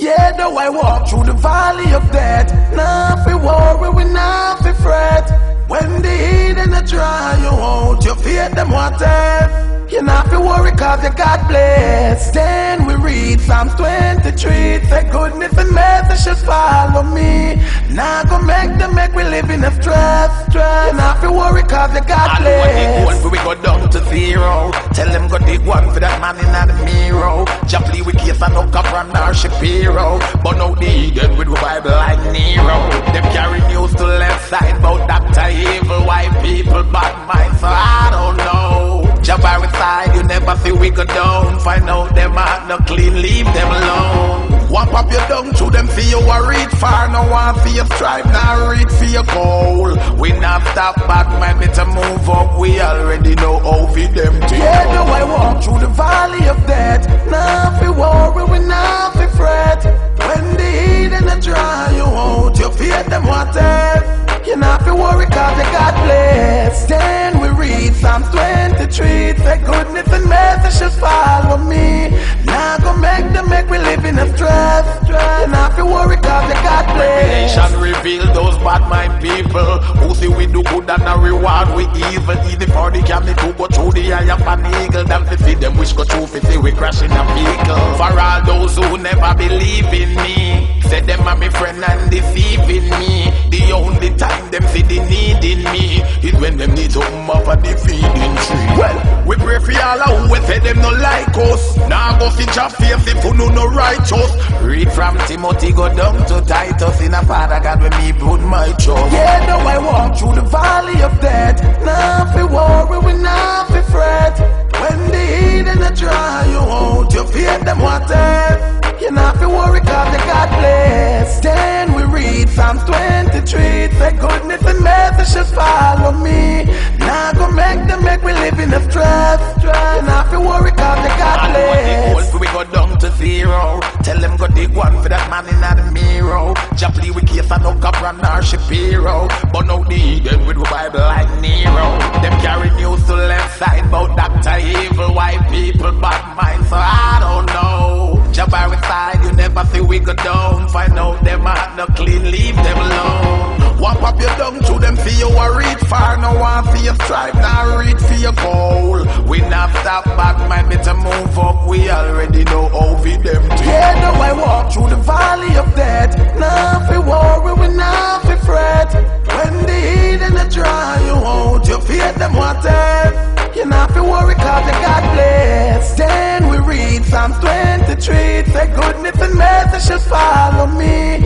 Yeah, though I walk through the valley of death, nah fi worry, we nah fi fret. When the heathen a dry you out, you fear them what if. You not fi worry cause you God bless. Then we read Psalms 23. Say goodness and mercy should follow me. Now go make we live in a stress. You not fi worry cause you God bless. And when we go down to zero, tell them go dig one for that man in the mirror. Jaffley with case and no Capron or Shapiro. But now the heathen with the Bible like Nero. Them carry news to left side about Dr. Evil. White people bad mind, so I don't know. Jabari side, you never see we go down. Find out them heart no clean, leave them alone. Wamp up your dung to them, see you a reach far. No one see you strive, now reach for your goal. We not stop back, man, better move up. We already know how we them to yeah, though I walk through the valley of death, nah fi worry, we nah fi fret. When the heathen a dry you out, you fear them what if. You not fi worry cause you God bless. Then we read Psalms 23. Say goodness and mercy should follow me. Now go make we live in a stress. You not fi worry cause you God bless. Revelation reveal those bad mind people who see we do good and a reward we evil. Even for the camel to go through the eye of an eagle. Them to see them wish go through fi see we crash in a vehicle. For all those who never believe in me, say them are my friend and deceiving me. The only time them see the need in me is when them need something off of the feeding tree. Well, we pray for all who say them no like us. Now go see your face if you know no righteous. Read from Timothy, go down to Titus. In a Father God when me put my trust. Yeah, though I walk through the valley of death, nah fi worry, we nah fi fret. When the heathen a dry you out, you fear them what if. You not fi worry cause you God bless. Then we read Psalms 23. Say goodness and mercy should follow me. Now go make we live in a stress. You not fi worry cause you God bless. We go down to zero. Tell them go dig one for that man in the mirror. Jaffley with case and no Capron or Shapiro. But now the heathen with the Bible like Nero. Them carry news to left side about Dr. Evil. White people bad mind, so I don't know. Jabari side, you never see we go down. Find out them heart no clean, leave them alone. Wamp up your dung to them, see you a reach far. No one see you strive, now reach for your goal. We not stop back, man, better move up. We already know how we them to. Yeah, though I walk through the valley of death, nah fi worry, we nah fi fret. When the heathen a dry you out, you fear them what if. You not fi worry cause you God bless. Then we read Psalms 23. Say goodness and mercy should follow me.